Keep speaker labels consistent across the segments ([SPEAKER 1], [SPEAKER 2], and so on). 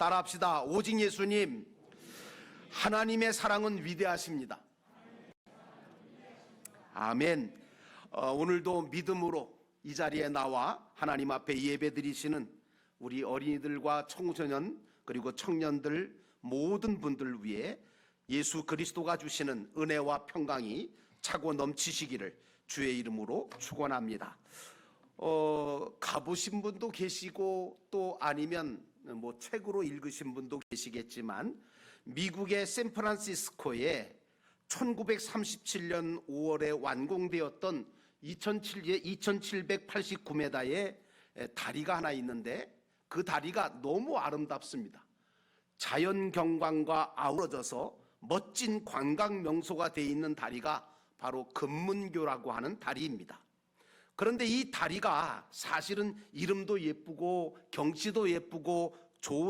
[SPEAKER 1] 따라합시다. 오직 예수님. 하나님의 사랑은 위대하십니다. 아멘. 오늘도 믿음으로 이 자리에 나와 하나님 앞에 예배드리시는 우리 어린이들과 청소년 그리고 청년들 모든 분들 위해 예수 그리스도가 주시는 은혜와 평강이 차고 넘치시기를 주의 이름으로 축원합니다. 가보신 분도 계시고 또 아니면 뭐 책으로 읽으신 분도 계시겠지만 미국의 샌프란시스코에 1937년 5월에 완공되었던 2789m의 다리가 하나 있는데 그 다리가 너무 아름답습니다. 자연 경관과 아우러져서 멋진 관광 명소가 되어 있는 다리가 바로 금문교라고 하는 다리입니다. 그런데 이 다리가 사실은 이름도 예쁘고 경치도 예쁘고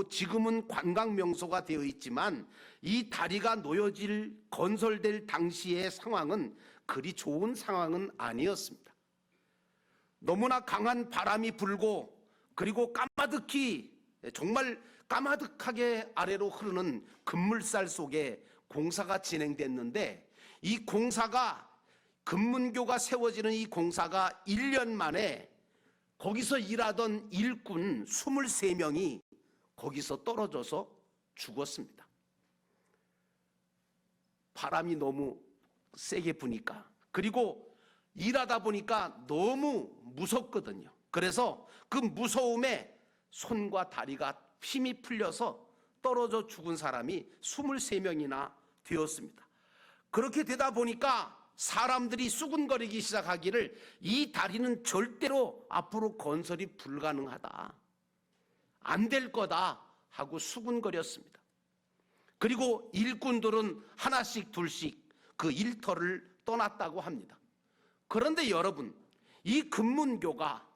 [SPEAKER 1] 지금은 관광 명소가 되어 있지만 이 다리가 건설될 당시의 상황은 그리 좋은 상황은 아니었습니다. 너무나 강한 바람이 불고 그리고 정말 까마득하게 아래로 흐르는 급물살 속에 공사가 진행됐는데 이 공사가 금문교가 세워지는 이 공사가 1년 만에 거기서 일하던 일꾼 23명이 거기서 떨어져서 죽었습니다. 바람이 너무 세게 부니까, 그리고 일하다 보니까 너무 무섭거든요. 그래서 그 무서움에 손과 다리가 힘이 풀려서 떨어져 죽은 사람이 23명이나 되었습니다. 그렇게 되다 보니까 사람들이 수군거리기 시작하기를 이 다리는 절대로 앞으로 건설이 불가능하다, 안 될 거다 하고 수군거렸습니다. 그리고 일꾼들은 하나씩 둘씩 그 일터를 떠났다고 합니다. 그런데 여러분, 이 금문교가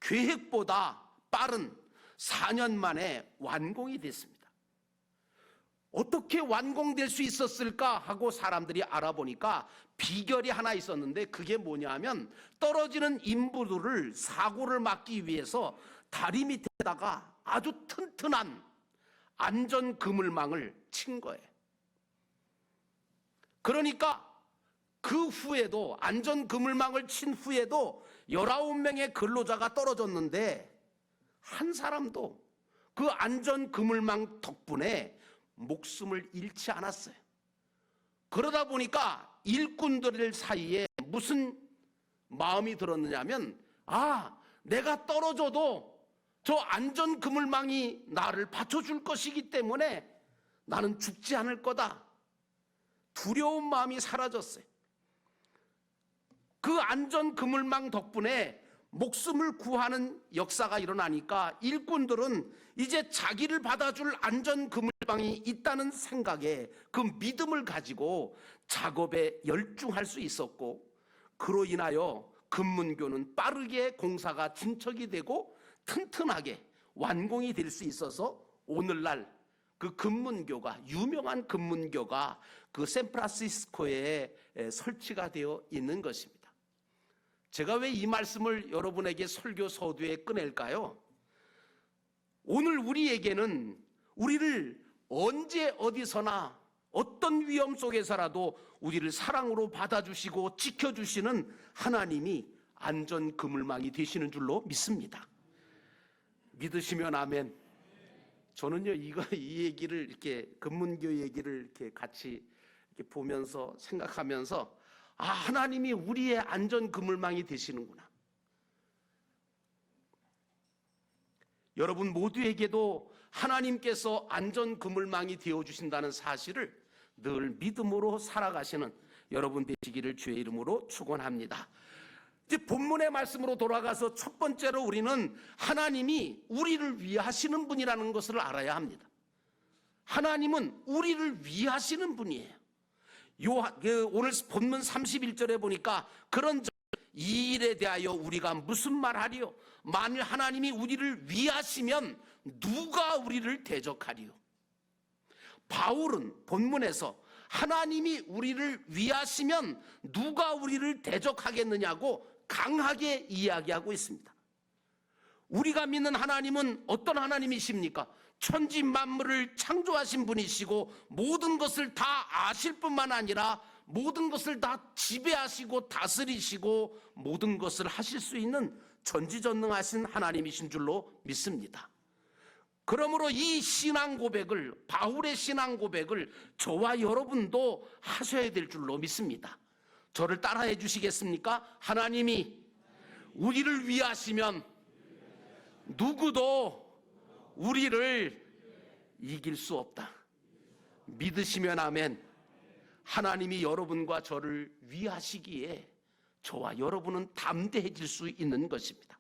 [SPEAKER 1] 계획보다 빠른 4년 만에 완공이 됐습니다. 어떻게 완공될 수 있었을까 하고 사람들이 알아보니까 비결이 하나 있었는데 그게 뭐냐면 떨어지는 인부들을 사고를 막기 위해서 다리 밑에다가 아주 튼튼한 안전 그물망을 친 거예요. 그러니까 그 후에도 안전 그물망을 친 후에도 19명의 근로자가 떨어졌는데 한 사람도 그 안전 그물망 덕분에 목숨을 잃지 않았어요. 그러다 보니까 일꾼들 사이에 무슨 마음이 들었느냐면, 내가 떨어져도 저 안전 그물망이 나를 받쳐줄 것이기 때문에 나는 죽지 않을 거다. 두려운 마음이 사라졌어요. 그 안전 그물망 덕분에 목숨을 구하는 역사가 일어나니까 일꾼들은 이제 자기를 받아줄 안전 그물망이 있다는 생각에 그 믿음을 가지고 작업에 열중할 수 있었고, 그로 인하여 금문교는 빠르게 공사가 진척이 되고 튼튼하게 완공이 될 수 있어서 오늘날 그 유명한 금문교가 그 샌프란시스코에 설치가 되어 있는 것입니다. 제가 왜 이 말씀을 여러분에게 설교 서두에 꺼낼까요? 오늘 우리에게는 우리를 언제 어디서나 어떤 위험 속에서라도 우리를 사랑으로 받아주시고 지켜주시는 하나님이 안전 그물망이 되시는 줄로 믿습니다. 믿으시면 아멘. 저는요 이 얘기를 이렇게 금문교 얘기를 이렇게 같이 이렇게 보면서 생각하면서 하나님이 우리의 안전 그물망이 되시는구나. 여러분 모두에게도 하나님께서 안전 그물망이 되어 주신다는 사실을 늘 믿음으로 살아가시는 여러분 되시기를 주의 이름으로 축원합니다. 이제 본문의 말씀으로 돌아가서 첫 번째로 우리는 하나님이 우리를 위하시는 분이라는 것을 알아야 합니다. 하나님은 우리를 위하시는 분이에요. 오늘 본문 31절에 보니까 이 일에 대하여 우리가 무슨 말하리요? 만일 하나님이 우리를 위하시면 누가 우리를 대적하리요? 바울은 본문에서 하나님이 우리를 위하시면 누가 우리를 대적하겠느냐고 강하게 이야기하고 있습니다. 우리가 믿는 하나님은 어떤 하나님이십니까? 천지 만물을 창조하신 분이시고 모든 것을 다 아실 뿐만 아니라 모든 것을 다 지배하시고 다스리시고 모든 것을 하실 수 있는 전지전능하신 하나님이신 줄로 믿습니다. 그러므로 이 신앙 고백을, 바울의 신앙 고백을 저와 여러분도 하셔야 될 줄로 믿습니다. 저를 따라해 주시겠습니까? 하나님이 우리를 위하시면 누구도 우리를 이길 수 없다. 믿으시면 아멘. 하나님이 여러분과 저를 위하시기에 저와 여러분은 담대해질 수 있는 것입니다.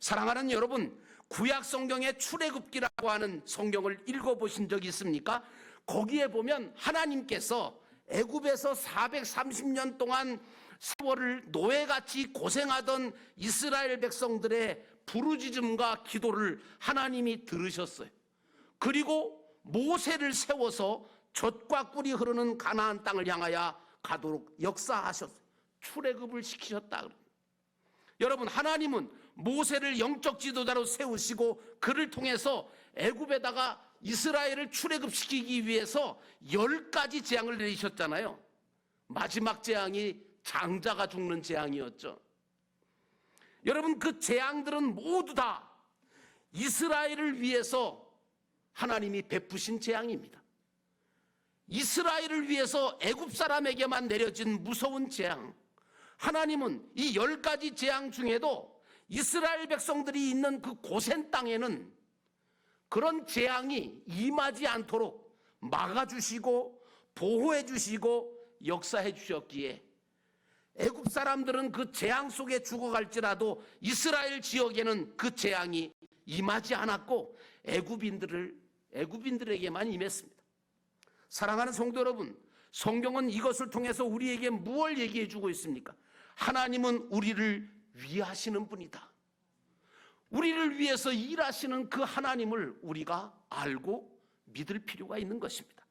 [SPEAKER 1] 사랑하는 여러분, 구약 성경의 출애굽기라고 하는 성경을 읽어보신 적이 있습니까? 거기에 보면 하나님께서 애굽에서 430년 동안 세월을 노예같이 고생하던 이스라엘 백성들의 부르짖음과 기도를 하나님이 들으셨어요. 그리고 모세를 세워서 젖과 꿀이 흐르는 가나안 땅을 향하여 가도록 역사하셨어요. 출애굽을 시키셨다. 여러분, 하나님은 모세를 영적 지도자로 세우시고 그를 통해서 애굽에다가 이스라엘을 출애굽시키기 위해서 10가지 재앙을 내리셨잖아요. 마지막 재앙이 장자가 죽는 재앙이었죠. 여러분, 그 재앙들은 모두 다 이스라엘을 위해서 하나님이 베푸신 재앙입니다. 이스라엘을 위해서 애굽 사람에게만 내려진 무서운 재앙. 하나님은 이 10가지 재앙 중에도 이스라엘 백성들이 있는 그 고센 땅에는 그런 재앙이 임하지 않도록 막아주시고 보호해주시고 역사해주셨기에 애굽 사람들은 그 재앙 속에 죽어갈지라도 이스라엘 지역에는 그 재앙이 임하지 않았고 애굽인들에게만 임했습니다. 사랑하는 성도 여러분, 성경은 이것을 통해서 우리에게 무엇을 얘기해 주고 있습니까? 하나님은 우리를 위하시는 분이다. 우리를 위해서 일하시는 그 하나님을 우리가 알고 믿을 필요가 있는 것입니다.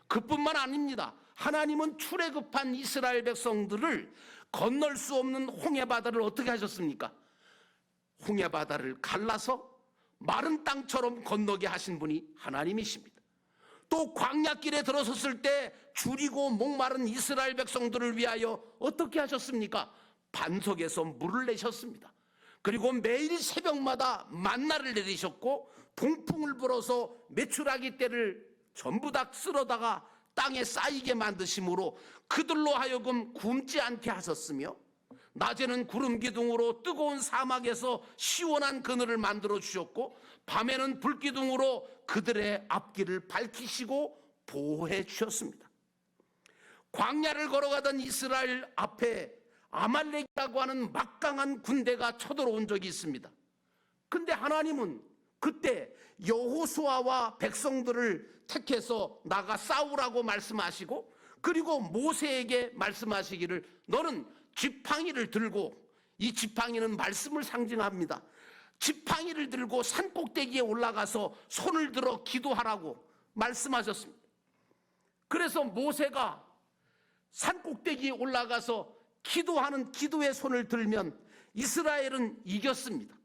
[SPEAKER 1] 그뿐만 아닙니다. 하나님은 출애굽한 이스라엘 백성들을 건널 수 없는 홍해바다를 어떻게 하셨습니까? 홍해바다를 갈라서 마른 땅처럼 건너게 하신 분이 하나님이십니다. 또 광야길에 들어섰을 때 줄이고 목마른 이스라엘 백성들을 위하여 어떻게 하셨습니까? 반석에서 물을 내셨습니다. 그리고 매일 새벽마다 만나를 내리셨고 동풍을 불어서 메추라기 떼를 전부 다 쓸어다가 땅에 쌓이게 만드심으로 그들로 하여금 굶지 않게 하셨으며 낮에는 구름 기둥으로 뜨거운 사막에서 시원한 그늘을 만들어 주셨고 밤에는 불 기둥으로 그들의 앞길을 밝히시고 보호해 주셨습니다. 광야를 걸어가던 이스라엘 앞에 아말렉이라고 하는 막강한 군대가 쳐들어온 적이 있습니다. 근데 하나님은 그때 여호수아와 백성들을 택해서 나가 싸우라고 말씀하시고 그리고 모세에게 말씀하시기를 너는 지팡이를 들고, 이 지팡이는 말씀을 상징합니다. 지팡이를 들고 산꼭대기에 올라가서 손을 들어 기도하라고 말씀하셨습니다. 그래서 모세가 산꼭대기에 올라가서 기도하는 기도의 손을 들면 이스라엘은 이겼습니다.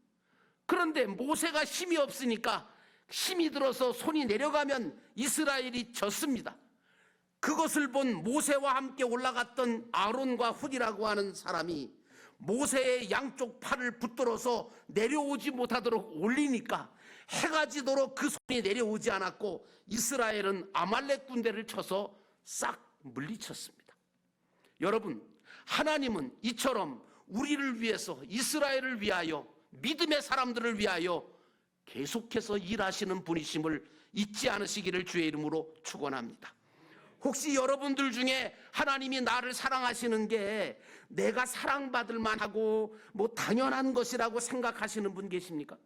[SPEAKER 1] 그런데 모세가 힘이 없으니까 힘이 들어서 손이 내려가면 이스라엘이 졌습니다. 그것을 본 모세와 함께 올라갔던 아론과 훗이라고 하는 사람이 모세의 양쪽 팔을 붙들어서 내려오지 못하도록 올리니까 해가 지도록 그 손이 내려오지 않았고 이스라엘은 아말렉 군대를 쳐서 싹 물리쳤습니다. 여러분, 하나님은 이처럼 우리를 위해서, 이스라엘을 위하여, 믿음의 사람들을 위하여 계속해서 일하시는 분이심을 잊지 않으시기를 주의 이름으로 축원합니다. 혹시 여러분들 중에 하나님이 나를 사랑하시는 게 내가 사랑받을 만하고 뭐 당연한 것이라고 생각하시는 분 계십니까?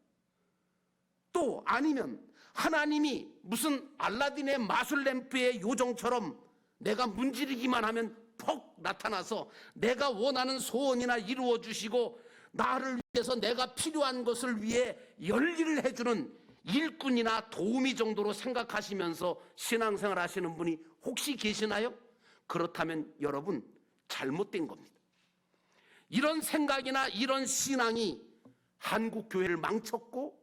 [SPEAKER 1] 또 아니면 하나님이 무슨 알라딘의 마술 램프의 요정처럼 내가 문지르기만 하면 퍽 나타나서 내가 원하는 소원이나 이루어 주시고 나를 위해서 내가 필요한 것을 위해 열일을 해주는 일꾼이나 도우미 정도로 생각하시면서 신앙생활 하시는 분이 혹시 계시나요? 그렇다면 여러분 잘못된 겁니다. 이런 생각이나 이런 신앙이 한국 교회를 망쳤고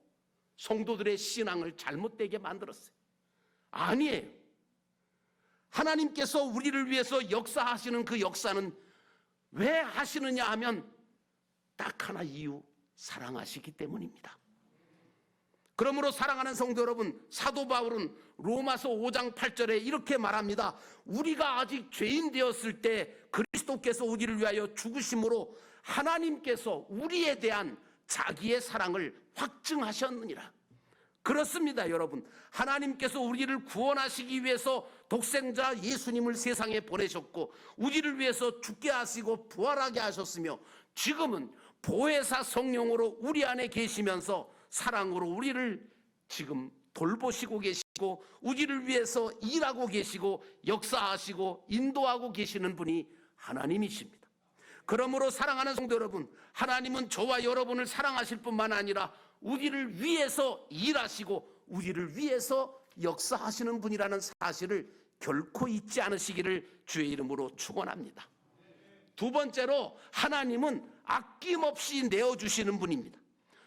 [SPEAKER 1] 성도들의 신앙을 잘못되게 만들었어요. 아니에요. 하나님께서 우리를 위해서 역사하시는 그 역사는 왜 하시느냐 하면 딱 하나 이유, 사랑하시기 때문입니다. 그러므로 사랑하는 성도 여러분, 사도 바울은 로마서 5장 8절에 이렇게 말합니다. 우리가 아직 죄인 되었을 때 그리스도께서 우리를 위하여 죽으심으로 하나님께서 우리에 대한 자기의 사랑을 확증하셨느니라. 그렇습니다, 여러분. 하나님께서 우리를 구원하시기 위해서 독생자 예수님을 세상에 보내셨고 우리를 위해서 죽게 하시고 부활하게 하셨으며 지금은 보혜사 성령으로 우리 안에 계시면서 사랑으로 우리를 지금 돌보시고 계시고 우리를 위해서 일하고 계시고 역사하시고 인도하고 계시는 분이 하나님이십니다. 그러므로 사랑하는 성도 여러분, 하나님은 저와 여러분을 사랑하실 뿐만 아니라 우리를 위해서 일하시고 우리를 위해서 역사하시는 분이라는 사실을 결코 잊지 않으시기를 주의 이름으로 축원합니다. 두 번째로 하나님은 아낌없이 내어주시는 분입니다.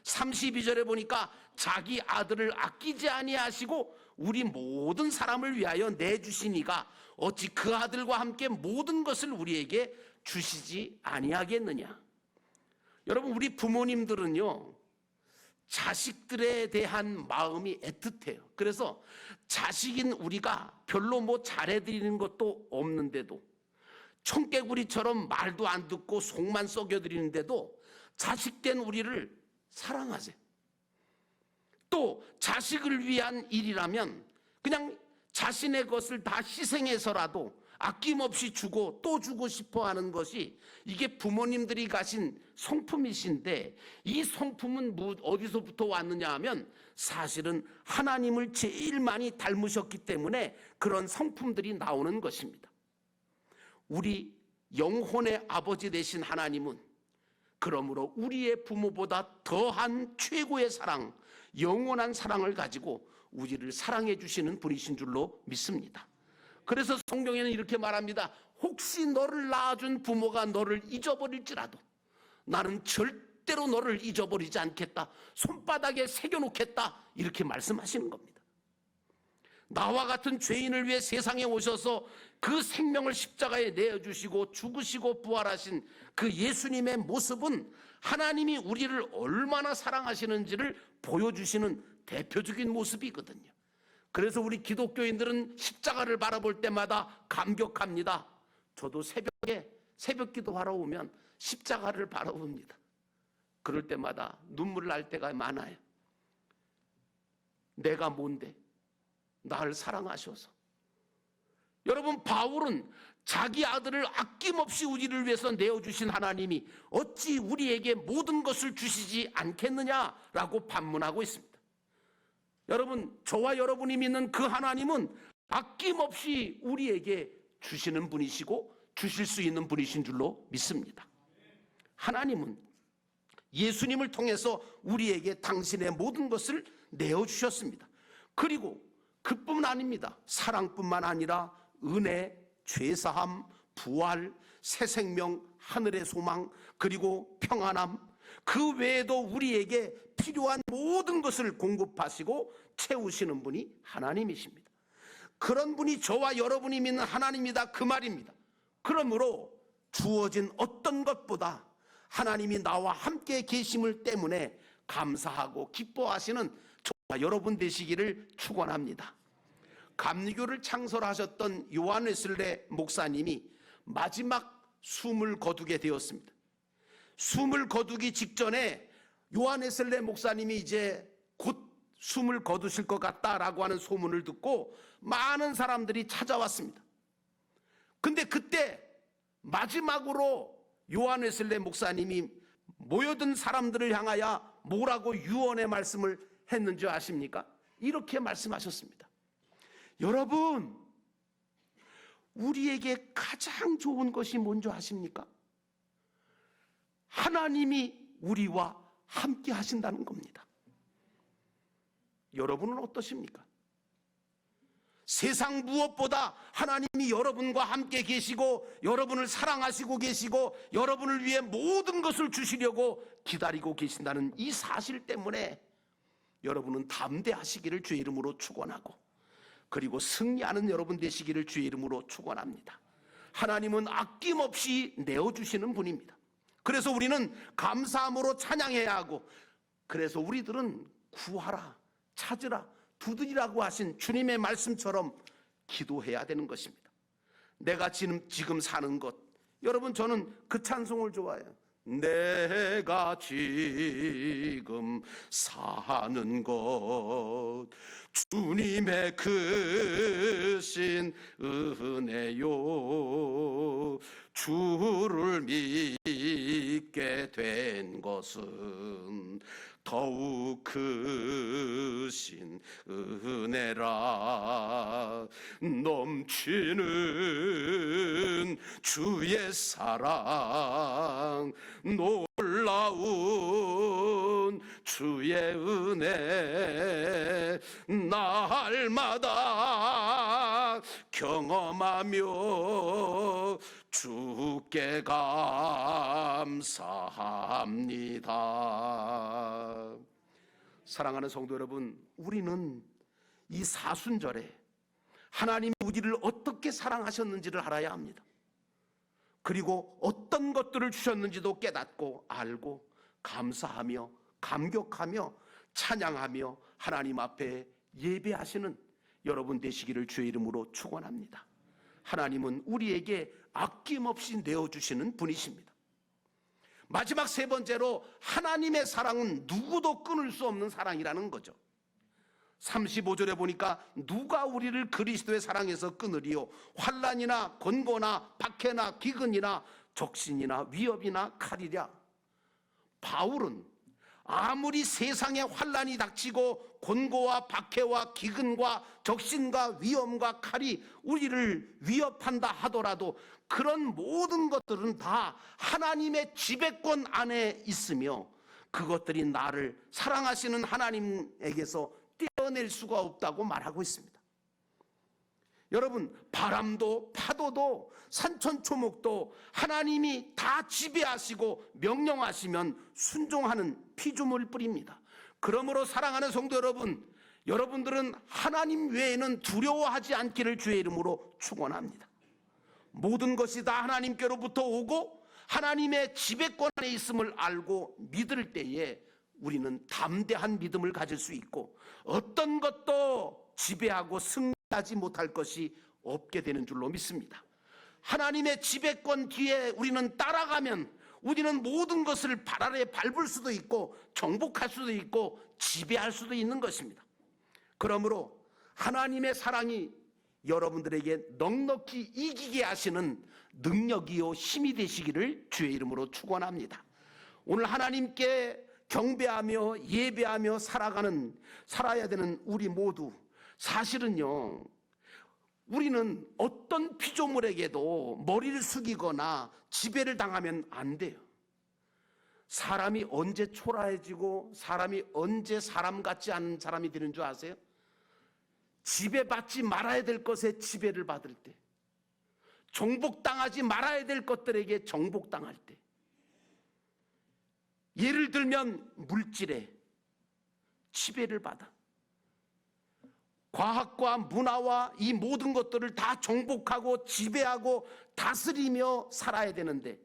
[SPEAKER 1] 32절에 보니까 자기 아들을 아끼지 아니하시고 우리 모든 사람을 위하여 내주시니가 어찌 그 아들과 함께 모든 것을 우리에게 주시지 아니하겠느냐. 여러분, 우리 부모님들은요 자식들에 대한 마음이 애틋해요. 그래서 자식인 우리가 별로 뭐 잘해드리는 것도 없는데도 청개구리처럼 말도 안 듣고 속만 썩여드리는데도 자식된 우리를 사랑하세요. 또 자식을 위한 일이라면 그냥 자신의 것을 다 희생해서라도 아낌없이 주고 또 주고 싶어 하는 것이 이게 부모님들이 가신 성품이신데, 이 성품은 어디서부터 왔느냐 하면 사실은 하나님을 제일 많이 닮으셨기 때문에 그런 성품들이 나오는 것입니다. 우리 영혼의 아버지 되신 하나님은 그러므로 우리의 부모보다 더한 최고의 사랑, 영원한 사랑을 가지고 우리를 사랑해 주시는 분이신 줄로 믿습니다. 그래서 성경에는 이렇게 말합니다. 혹시 너를 낳아준 부모가 너를 잊어버릴지라도 나는 절대로 너를 잊어버리지 않겠다, 손바닥에 새겨놓겠다, 이렇게 말씀하시는 겁니다. 나와 같은 죄인을 위해 세상에 오셔서 그 생명을 십자가에 내어주시고 죽으시고 부활하신 그 예수님의 모습은 하나님이 우리를 얼마나 사랑하시는지를 보여주시는 대표적인 모습이거든요. 그래서 우리 기독교인들은 십자가를 바라볼 때마다 감격합니다. 저도 새벽 기도하러 오면 십자가를 바라봅니다. 그럴 때마다 눈물 날 때가 많아요. 내가 뭔데 나를 사랑하셔서. 여러분, 바울은 자기 아들을 아낌없이 우리를 위해서 내어주신 하나님이 어찌 우리에게 모든 것을 주시지 않겠느냐라고 반문하고 있습니다. 여러분, 저와 여러분이 믿는 그 하나님은 아낌없이 우리에게 주시는 분이시고 주실 수 있는 분이신 줄로 믿습니다. 하나님은 예수님을 통해서 우리에게 당신의 모든 것을 내어주셨습니다. 그리고 그뿐 아닙니다. 사랑뿐만 아니라 은혜, 죄사함, 부활, 새 생명, 하늘의 소망, 그리고 평안함, 그 외에도 우리에게 필요한 모든 것을 공급하시고 채우시는 분이 하나님이십니다. 그런 분이 저와 여러분이 믿는 하나님이다, 그 말입니다. 그러므로 주어진 어떤 것보다 하나님이 나와 함께 계심을 때문에 감사하고 기뻐하시는 저와 여러분 되시기를 축원합니다. 감리교를 창설하셨던 요한 웨슬레 목사님이 마지막 숨을 거두게 되었습니다. 숨을 거두기 직전에 요한 웨슬레 목사님이 이제 곧 숨을 거두실 것 같다라고 하는 소문을 듣고 많은 사람들이 찾아왔습니다. 근데 그때 마지막으로 요한 웨슬레 목사님이 모여든 사람들을 향하여 뭐라고 유언의 말씀을 했는지 아십니까? 이렇게 말씀하셨습니다. 여러분, 우리에게 가장 좋은 것이 뭔지 아십니까? 하나님이 우리와 함께 하신다는 겁니다. 여러분은 어떠십니까? 세상 무엇보다 하나님이 여러분과 함께 계시고 여러분을 사랑하시고 계시고 여러분을 위해 모든 것을 주시려고 기다리고 계신다는 이 사실 때문에 여러분은 담대하시기를 주의 이름으로 축원하고, 그리고 승리하는 여러분 되시기를 주의 이름으로 축원합니다. 하나님은 아낌없이 내어주시는 분입니다. 그래서 우리는 감사함으로 찬양해야 하고, 그래서 우리들은 구하라, 찾으라, 두드리라고 하신 주님의 말씀처럼 기도해야 되는 것입니다. 내가 지금 사는 것, 여러분 저는 그 찬송을 좋아해요. 내가 지금 사는 것 주님의 크신 은혜요, 주를 믿게 된 것은 더욱 크신 은혜라. 넘치는 주의 사랑, 놀라운 주의 은혜, 날마다 경험하며 주께 감사합니다. 사랑하는 성도 여러분, 우리는 이 사순절에 하나님이 우리를 어떻게 사랑하셨는지를 알아야 합니다. 그리고 어떤 것들을 주셨는지도 깨닫고 알고 감사하며 감격하며 찬양하며 하나님 앞에 예배하시는 여러분 되시기를 주의 이름으로 축원합니다. 하나님은 우리에게 아낌없이 내어주시는 분이십니다. 마지막 세 번째로, 하나님의 사랑은 누구도 끊을 수 없는 사랑이라는 거죠. 35절에 보니까 누가 우리를 그리스도의 사랑에서 끊으리요, 환난이나 권고나 박해나 기근이나 적신이나 위협이나 칼이랴. 바울은 아무리 세상에 환난이 닥치고 권고와 박해와 기근과 적신과 위험과 칼이 우리를 위협한다 하더라도 그런 모든 것들은 다 하나님의 지배권 안에 있으며 그것들이 나를 사랑하시는 하나님에게서 떼어낼 수가 없다고 말하고 있습니다. 여러분, 바람도 파도도 산천초목도 하나님이 다 지배하시고 명령하시면 순종하는 피조물 뿐입니다. 그러므로 사랑하는 성도 여러분, 여러분들은 하나님 외에는 두려워하지 않기를 주의 이름으로 축원합니다. 모든 것이 다 하나님께로부터 오고 하나님의 지배권 안에 있음을 알고 믿을 때에 우리는 담대한 믿음을 가질 수 있고 어떤 것도 지배하고 승리하지 못할 것이 없게 되는 줄로 믿습니다. 하나님의 지배권 뒤에 우리는 따라가면 우리는 모든 것을 발 아래 밟을 수도 있고 정복할 수도 있고 지배할 수도 있는 것입니다. 그러므로 하나님의 사랑이 여러분들에게 넉넉히 이기게 하시는 능력이요 힘이 되시기를 주의 이름으로 축원합니다. 오늘 하나님께 경배하며 예배하며 살아야 되는 우리 모두, 사실은요, 우리는 어떤 피조물에게도 머리를 숙이거나 지배를 당하면 안 돼요. 사람이 언제 초라해지고 사람이 언제 사람 같지 않은 사람이 되는 줄 아세요? 지배받지 말아야 될 것에 지배를 받을 때, 정복당하지 말아야 될 것들에게 정복당할 때, 예를 들면 물질에 지배를 받아 과학과 문화와 이 모든 것들을 다 정복하고 지배하고 다스리며 살아야 되는데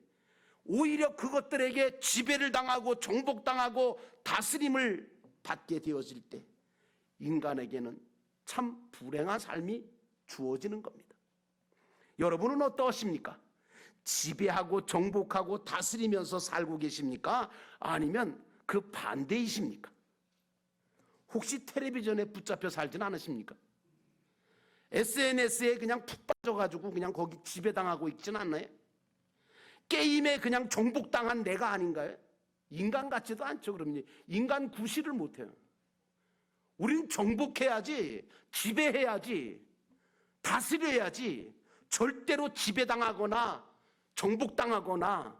[SPEAKER 1] 오히려 그것들에게 지배를 당하고 정복당하고 다스림을 받게 되어질 때 인간에게는 참 불행한 삶이 주어지는 겁니다. 여러분은 어떠십니까? 지배하고 정복하고 다스리면서 살고 계십니까? 아니면 그 반대이십니까? 혹시 텔레비전에 붙잡혀 살진 않으십니까? SNS에 그냥 푹 빠져가지고 그냥 거기 지배당하고 있진 않나요? 게임에 그냥 정복당한 내가 아닌가요? 인간 같지도 않죠. 그러면 인간 구실을 못해요. 우린 정복해야지, 지배해야지, 다스려야지. 절대로 지배당하거나 정복당하거나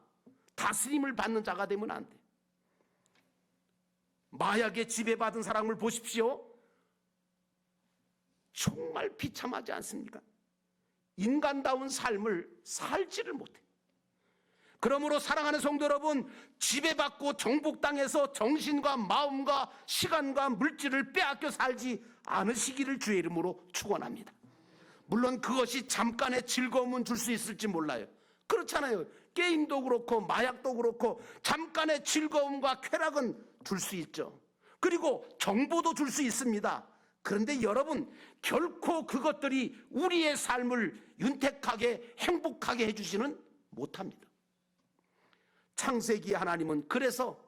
[SPEAKER 1] 다스림을 받는 자가 되면 안 돼. 마약에 지배받은 사람을 보십시오. 정말 비참하지 않습니까? 인간다운 삶을 살지를 못해. 그러므로 사랑하는 성도 여러분, 지배받고 정복당해서 정신과 마음과 시간과 물질을 빼앗겨 살지 않으시기를 주의 이름으로 축원합니다. 물론 그것이 잠깐의 즐거움은 줄 수 있을지 몰라요. 그렇잖아요. 게임도 그렇고 마약도 그렇고 잠깐의 즐거움과 쾌락은 줄 수 있죠. 그리고 정보도 줄 수 있습니다. 그런데 여러분, 결코 그것들이 우리의 삶을 윤택하게 행복하게 해주지는 못합니다. 창세기 하나님은 그래서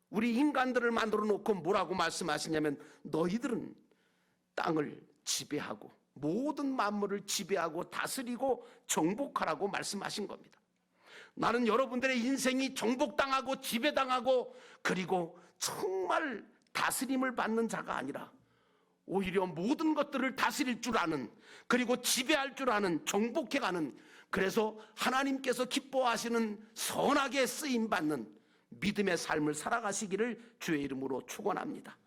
[SPEAKER 1] 우리 인간들을 만들어 놓고 뭐라고 말씀하시냐면, 너희들은 땅을 지배하고 모든 만물을 지배하고 다스리고 정복하라고 말씀하신 겁니다. 나는 여러분들의 인생이 정복당하고 지배당하고 그리고 정말 다스림을 받는 자가 아니라 오히려 모든 것들을 다스릴 줄 아는, 그리고 지배할 줄 아는, 정복해가는, 그래서 하나님께서 기뻐하시는 선하게 쓰임받는 믿음의 삶을 살아가시기를 주의 이름으로 축원합니다.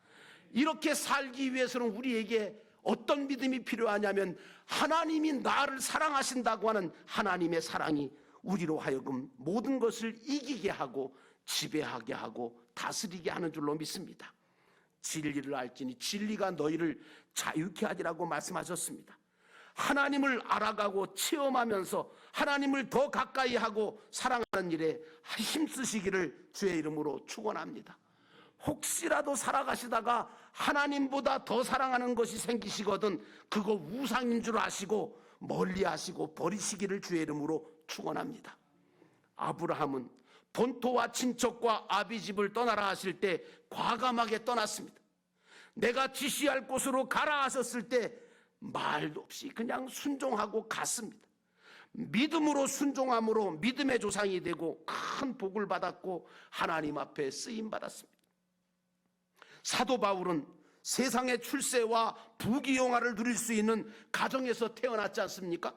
[SPEAKER 1] 이렇게 살기 위해서는 우리에게 어떤 믿음이 필요하냐면, 하나님이 나를 사랑하신다고 하는 하나님의 사랑이 우리로 하여금 모든 것을 이기게 하고 지배하게 하고 다스리게 하는 줄로 믿습니다. 진리를 알지니 진리가 너희를 자유케 하리라고 말씀하셨습니다. 하나님을 알아가고 체험하면서 하나님을 더 가까이 하고 사랑하는 일에 힘쓰시기를 주의 이름으로 축원합니다. 혹시라도 살아가시다가 하나님보다 더 사랑하는 것이 생기시거든 그거 우상인 줄 아시고 멀리하시고 버리시기를 주의 이름으로 축원합니다. 아브라함은 본토와 친척과 아비집을 떠나라 하실 때 과감하게 떠났습니다. 내가 지시할 곳으로 가라 하셨을 때 말도 없이 그냥 순종하고 갔습니다. 믿음으로 순종함으로 믿음의 조상이 되고 큰 복을 받았고 하나님 앞에 쓰임 받았습니다. 사도 바울은 세상의 출세와 부귀영화를 누릴 수 있는 가정에서 태어났지 않습니까?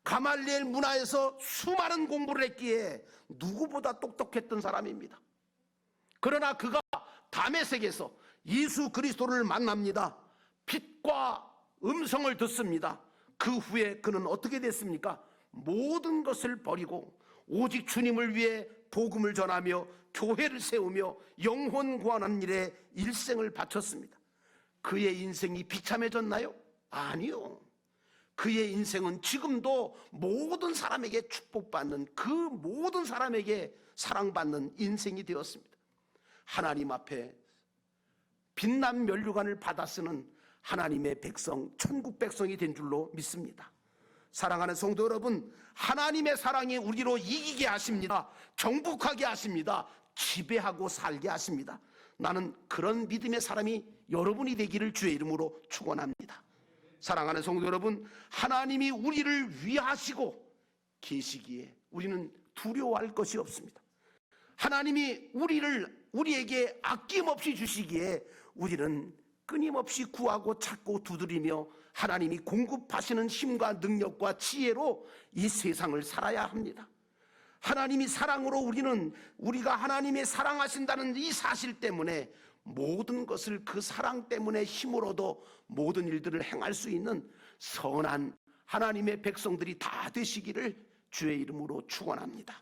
[SPEAKER 1] 가말리엘 문화에서 수많은 공부를 했기에 누구보다 똑똑했던 사람입니다. 그러나 그가 다메섹에서 예수 그리스도를 만납니다. 빛과 음성을 듣습니다. 그 후에 그는 어떻게 됐습니까? 모든 것을 버리고 오직 주님을 위해 복음을 전하며 교회를 세우며 영혼 구원하는 일에 일생을 바쳤습니다. 그의 인생이 비참해졌나요? 아니요. 그의 인생은 지금도 모든 사람에게 축복받는, 그 모든 사람에게 사랑받는 인생이 되었습니다. 하나님 앞에 빛난 면류관을 받아 쓰는 하나님의 백성, 천국 백성이 된 줄로 믿습니다. 사랑하는 성도 여러분, 하나님의 사랑이 우리로 이기게 하십니다. 정복하게 하십니다. 지배하고 살게 하십니다. 나는 그런 믿음의 사람이 여러분이 되기를 주의 이름으로 축원합니다. 사랑하는 성도 여러분, 하나님이 우리를 위하시고 계시기에 우리는 두려워할 것이 없습니다. 하나님이 우리에게 아낌없이 주시기에 우리는 끊임없이 구하고 찾고 두드리며 하나님이 공급하시는 힘과 능력과 지혜로 이 세상을 살아야 합니다. 하나님이 사랑으로 우리가 하나님의 사랑하신다는 이 사실 때문에 모든 것을 그 사랑 때문에 힘으로도 모든 일들을 행할 수 있는 선한 하나님의 백성들이 다 되시기를 주의 이름으로 축원합니다.